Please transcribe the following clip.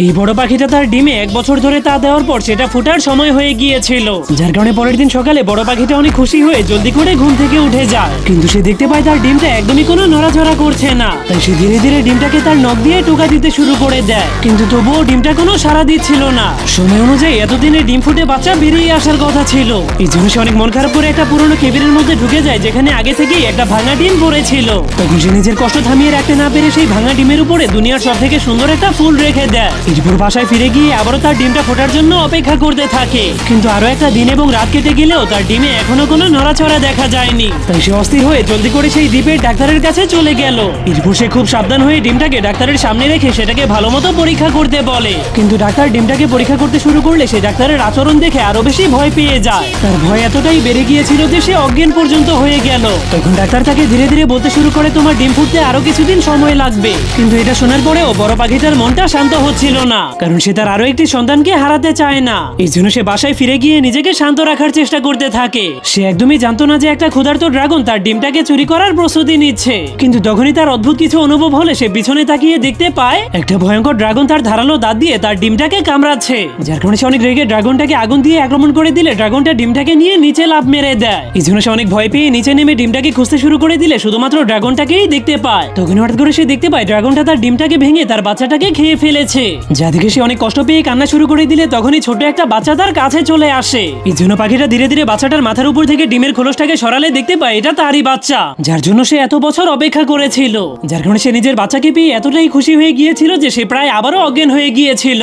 এই বড় পাখিটা তার ডিমে 1 বছর ধরে তা দেওয়ার পর সেটা ফুটার সময় হয়ে গিয়েছিল, যার কারণে পরের দিন সকালে বড় পাখিটা অনেক খুশি হয়ে জলদি করে ঘুম থেকে উঠে যায়। কিন্তু সে দেখতে পায় তার ডিমটা একদমই কোনো নড়াচড়া করছে না। তাই সে ধীরে ধীরে ডিমটাকে তার নখ দিয়ে টোকা দিতে শুরু করে দেয়, কিন্তু তবুও ডিমটা কোনো সাড়া দিচ্ছিল না। সময় অনুযায়ী এতদিনে ডিম ফুটে বাচ্চা বেরিয়ে আসার কথা ছিল। এই জন্য সে অনেক মন খারাপ করে একটা পুরোনো কেবিনের মধ্যে ঢুকে যায়, যেখানে আগে থেকেই একটা ভাঙা ডিম পড়েছিল। তখন সে নিজের কষ্ট থামিয়ে রাখতে না পেরে সেই ভাঙা ডিমের উপরে দুনিয়ার সব থেকে সুন্দর একটা ফুল রেখে দেয়। এরপর বাসায় ফিরে গিয়ে আবারও তার ডিমটা ফোটার জন্য অপেক্ষা করতে থাকে, কিন্তু আরো একটা দিন এবং রাত কেটে গেলেও তার ডিমে এখনো কোনো নড়াচড়া দেখা যায়নি। তাই সে অস্থির হয়ে জলদি করে সেই দ্বীপের ডাক্তারের কাছে চলে গেল। এরপর সে খুব সাবধান হয়ে ডিমটাকে ডাক্তারের সামনে রেখে সেটাকে ভালো মতো পরীক্ষা করতে বলে। কিন্তু ডাক্তার ডিমটাকে পরীক্ষা করতে শুরু করলে সে ডাক্তারের আচরণ দেখে আরো বেশি ভয় পেয়ে যায়। তার ভয় এতটাই বেড়ে গিয়েছিল যে সে অজ্ঞান পর্যন্ত হয়ে গেল। তখন ডাক্তার তাকে ধীরে ধীরে বলতে শুরু করে, তোমার ডিম ফুটতে আরো কিছুদিন সময় লাগবে। কিন্তু এটা শোনার পরেও বড় পাখিটার মনটা শান্ত হচ্ছিল না, কারণ সে তার আরো একটি সন্তানকে হারাতে চায় না। এই জন্য সে বাসায় ফিরে গিয়ে নিজেকে শান্ত রাখার চেষ্টা করতে থাকে। সে একদমই জানতো না যে একটা ক্ষুধার্ত ড্রাগন তার ডিমটাকে চুরি করার প্রস্তুতি নিচ্ছে। কিন্তু তখনই তার অদ্ভুত কিছু অনুভব হলে সে পিছনে তাকিয়ে দেখতে পায় একটা ভয়ঙ্কর ড্রাগন তার ধারালো দাঁত দিয়ে তার ডিমটাকে কামড়াচ্ছে, যার কারণে সে অনেক রেগে ড্রাগনটাকে আগুন দিয়ে আক্রমণ করে দিলে ড্রাগনটা ডিমটাকে নিয়ে নিচে লাফ মেরে দেয়। এই জন্য সে অনেক ভয় পেয়ে নিচে নেমে ডিমটাকে খুঁজতে শুরু করে দিলে শুধুমাত্র ড্রাগনটাকেই দেখতে পায়। তখন হঠাৎ করে সে দেখতে পায় ড্রাগনটা তার ডিমটাকে ভেঙে তার বাচ্চাটাকে খেয়ে ফেলেছে, যা দেখে সে অনেক কষ্ট পেয়ে কান্না শুরু করে দিলে তখনই ছোট একটা বাচ্চা তার কাছে চলে আসে। এই জন্য পাখিটা ধীরে ধীরে বাচ্চাটার মাথার উপর থেকে ডিমের খোলসটাকে সরালে দেখতে পায় এটা তারই বাচ্চা, যার জন্য সে এত বছর অপেক্ষা করেছিল। যার কারণে সে নিজের বাচ্চাকে পেয়ে এতটাই খুশি হয়ে গিয়েছিল যে সে প্রায় আবারও অজ্ঞান হয়ে গিয়েছিল।